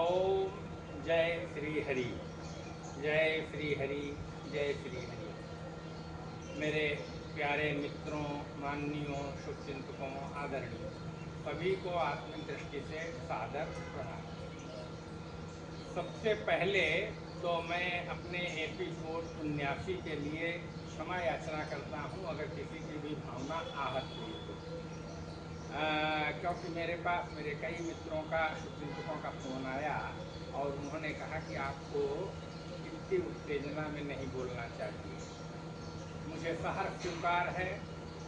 ओम जय श्री हरि, जय श्री हरि, जय श्री हरि। मेरे प्यारे मित्रों, माननीयों, शुभचिंतकों, आदरणीय सभी को आत्मिक दृष्टि से सादर प्रणाम। सबसे पहले तो मैं अपने एपिसोड 79 के लिए क्षमा याचना करता हूं अगर किसी की भी भावना आहत हुई तो, क्योंकि मेरे पास मेरे कई मित्रों का, शुभचिंतकों का फ़ोन आया और उन्होंने कहा कि आपको इतनी उत्तेजना में नहीं बोलना चाहिए। मुझे सहर्ष स्वीकार है,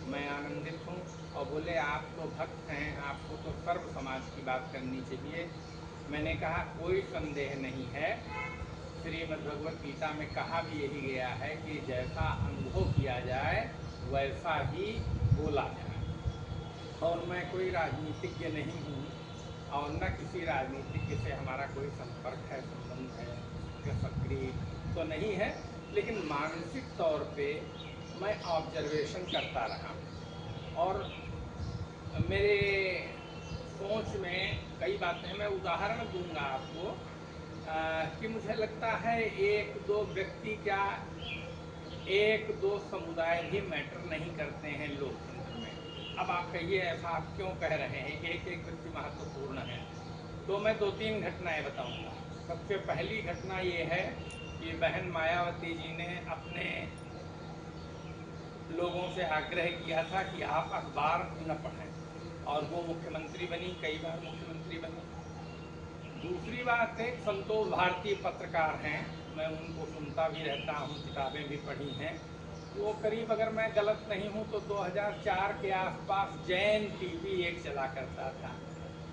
मैं आनंदित हूँ। और बोले आप तो भक्त हैं, आपको तो सर्व समाज की बात करनी चाहिए। मैंने कहा कोई संदेह नहीं है, श्रीमद् भगवत गीता में कहा भी यही गया है कि जैसा अनुभव किया जाए वैसा ही बोला जाए। और मैं कोई राजनीतिज्ञ नहीं हूँ और न किसी राजनीतिज्ञ से हमारा कोई संपर्क है, संबंध है या सक्रिय तो नहीं है, लेकिन मानसिक तौर पे मैं ऑब्जर्वेशन करता रहा और मेरे सोच में कई बातें हैं। मैं उदाहरण दूंगा आपको कि मुझे लगता है एक दो व्यक्ति क्या, एक दो समुदाय भी मैटर नहीं करते हैं लोकतंत्र में। अब आप कहिए ऐसा आप क्यों कह रहे हैं, एक एक व्यक्ति महत्वपूर्ण है। तो मैं दो तीन घटनाएं बताऊंगा। सबसे पहली घटना ये है कि बहन मायावती जी ने अपने लोगों से आग्रह किया था कि आप अखबार न पढ़ें और वो मुख्यमंत्री बनी, कई बार मुख्यमंत्री बनी। दूसरी बात, एक संतोष भारती पत्रकार हैं, मैं उनको सुनता भी रहता हूँ, किताबें भी पढ़ी हैं। वो करीब, अगर मैं गलत नहीं हूँ तो 2004 के आसपास जैन टीवी एक चला करता था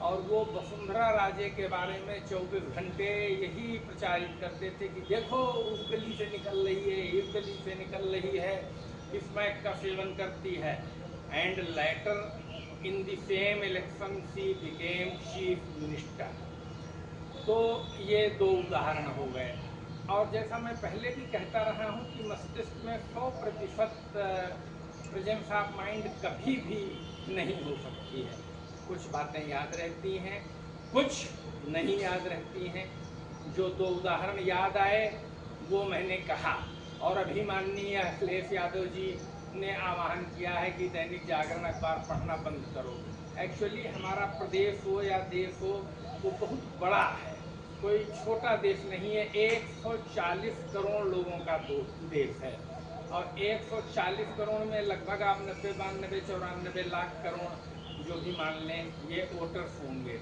और वो वसुंधरा राजे के बारे में 24 घंटे यही प्रचारित करते थे कि देखो उस गली से निकल रही है, इस गली से निकल रही है, स्मैक का सेवन करती है। And later in the same election she became chief minister. तो ये दो उदाहरण हो गए। और जैसा मैं पहले भी कहता रहा हूँ कि मस्तिष्क में 100% प्रेजेंस ऑफ माइंड कभी भी नहीं हो सकती है। कुछ बातें याद रहती हैं, कुछ नहीं याद रहती हैं। जो दो उदाहरण याद आए वो मैंने कहा। और अभी माननीय अखिलेश यादव जी ने आह्वान किया है कि दैनिक जागरण अखबार पढ़ना बंद करो। एक्चुअली हमारा प्रदेश हो या देश हो, वो बहुत बड़ा है, कोई छोटा देश नहीं है। 140 करोड़ लोगों का देश है और 140 करोड़ में लगभग आप 90-92-94 लाख करोड़ जो भी मान लें ये वोटर्स होंगे।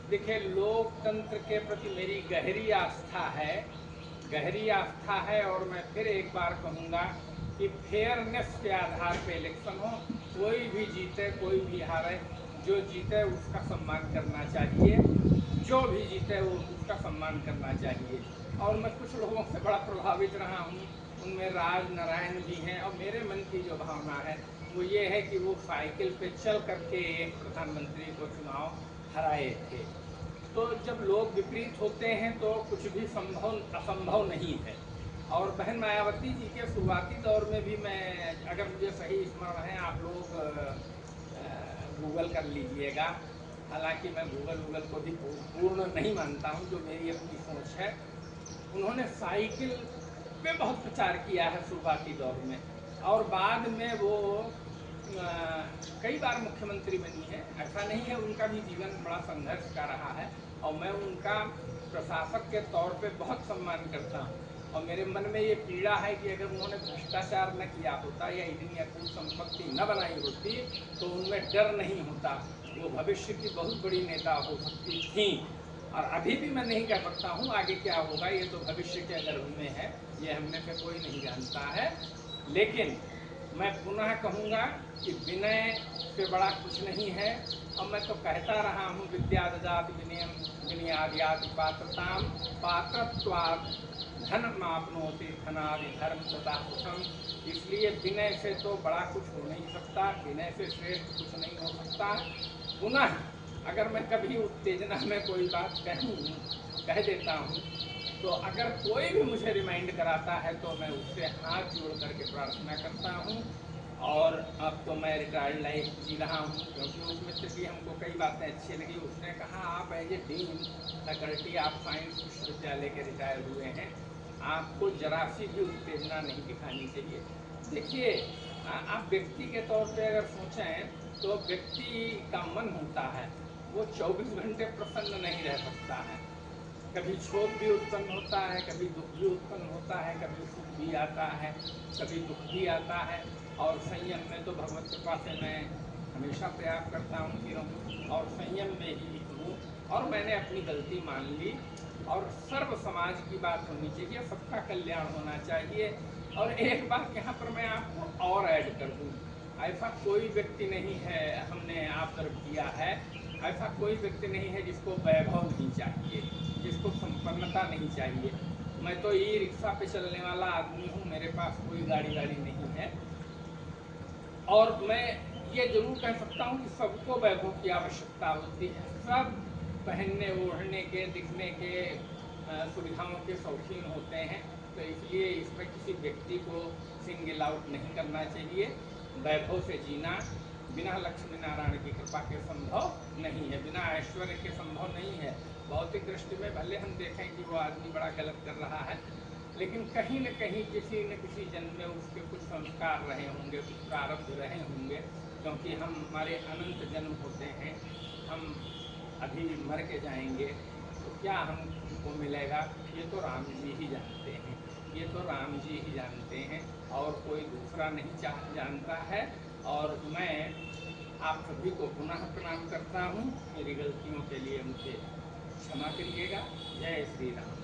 देखिए, लोकतंत्र के प्रति मेरी गहरी आस्था है, गहरी आस्था है। और मैं फिर एक बार कहूँगा कि फेयरनेस के आधार पे इलेक्शन हो, कोई भी जीते कोई भी हारे, जो जीते उसका सम्मान करना चाहिए, जो भी जीते वो उसका सम्मान करना चाहिए। और मैं कुछ लोगों से बड़ा प्रभावित रहा हूँ, उनमें राज नारायण भी हैं। और मेरे मन की जो भावना है वो ये है कि वो साइकिल पे चल करके एक प्रधानमंत्री को चुनाव हराए थे। तो जब लोग विपरीत होते हैं तो कुछ भी असंभव नहीं है। और बहन मायावती जी के शुरुआती दौर में भी, मैं, अगर मुझे सही स्मरण है, आप लोग गूगल कर लीजिएगा, हालांकि मैं गूगल को भी पूर्ण नहीं मानता हूं, जो मेरी अपनी सोच है। उन्होंने साइकिल पे बहुत प्रचार किया है शुरुआती दौर में और बाद में वो कई बार मुख्यमंत्री बनी है। ऐसा नहीं है, उनका भी जीवन बड़ा संघर्ष का रहा है और मैं उनका प्रशासक के तौर पे बहुत सम्मान करता हूँ। और मेरे मन में ये पीड़ा है कि अगर उन्होंने भ्रष्टाचार न किया होता या इतनी अकूत संपत्ति न बनाई होती तो उनमें डर नहीं होता, वो भविष्य की बहुत बड़ी नेता हो सकती थी। और अभी भी मैं नहीं कह सकता हूँ आगे क्या होगा, ये तो भविष्य के गर्भ में है, ये हम में से कोई नहीं जानता है। लेकिन मैं पुनः कहूँगा कि विनय से बड़ा कुछ नहीं है। और मैं तो कहता रहा हूँ, विद्या ददाति विनयम विनयाद्याति पात्रताम पात्रत्वात् धनमाप्नोति धनादि धर्म तथा सुखम। इसलिए विनय से तो बड़ा कुछ हो नहीं सकता, विनय से श्रेष्ठ कुछ नहीं हो सकता। पुनः अगर मैं कभी उत्तेजना में कोई बात कह देता हूँ तो अगर कोई भी मुझे रिमाइंड कराता है तो मैं उससे हाथ जोड़ करके प्रार्थना करता हूँ और अब तो मैं रिटायर्ड लाइफ जी रहा हूँ, क्योंकि उस मित्र की हमको कई बातें अच्छी लगी। उसने कहा आप as a dean faculty of science विश्वविद्यालय के रिटायर हुए हैं, आपको जरा सी भी उत्तेजना नहीं दिखानी चाहिए। देखिए, आप व्यक्ति के तौर पे अगर सोचें तो व्यक्ति का मन होता है वो 24 घंटे प्रसन्न नहीं रह सकता है। कभी क्षोभ भी उत्पन्न होता है, कभी दुख भी उत्पन्न होता है, कभी सुख भी आता है, कभी दुख भी आता है। और संयम में तो भगवत कृपा से मैं हमेशा प्रयास करता हूँ कि रहूँ और संयम में ही हूँ। और मैंने अपनी गलती मान ली और सर्व समाज की बात होनी चाहिए, सबका कल्याण होना चाहिए। और एक बात यहाँ पर मैं आपको और ऐड कर दूँ, ऐसा कोई व्यक्ति नहीं है, हमने ऑब्जर्व किया है, ऐसा कोई व्यक्ति नहीं है जिसको वैभव नहीं चाहिए, जिसको संपन्नता नहीं चाहिए। मैं तो ई रिक्शा पे चलने वाला आदमी हूँ, मेरे पास कोई गाड़ी नहीं है। और मैं ये जरूर कह सकता हूँ कि सबको वैभव की आवश्यकता होती है। सब पहनने ओढ़ने के, दिखने के, सुविधाओं के शौकीन होते हैं। तो इसलिए इसमें किसी व्यक्ति को सिंगल आउट नहीं करना चाहिए। वैभव से जीना बिना लक्ष्मी नारायण की कृपा के संभव नहीं है, बिना ऐश्वर्य के संभव नहीं है। भौतिक दृष्टि में भले हम देखें कि वो आदमी बड़ा गलत कर रहा है, लेकिन कहीं न कहीं किसी न किसी जन्म में उसके कुछ संस्कार रहे होंगे, कुछ प्रारब्ध रहे होंगे। क्योंकि हमारे अनंत जन्म होते हैं, हम अभी मर के जाएंगे तो क्या हमको मिलेगा, ये तो राम जी ही जानते हैं, ये तो राम जी ही जानते हैं और कोई दूसरा नहीं जानता है। और मैं आप सभी को पुनः प्रणाम करता हूँ। मेरी गलतियों के लिए मुझे क्षमा करिएगा। जय श्री राम।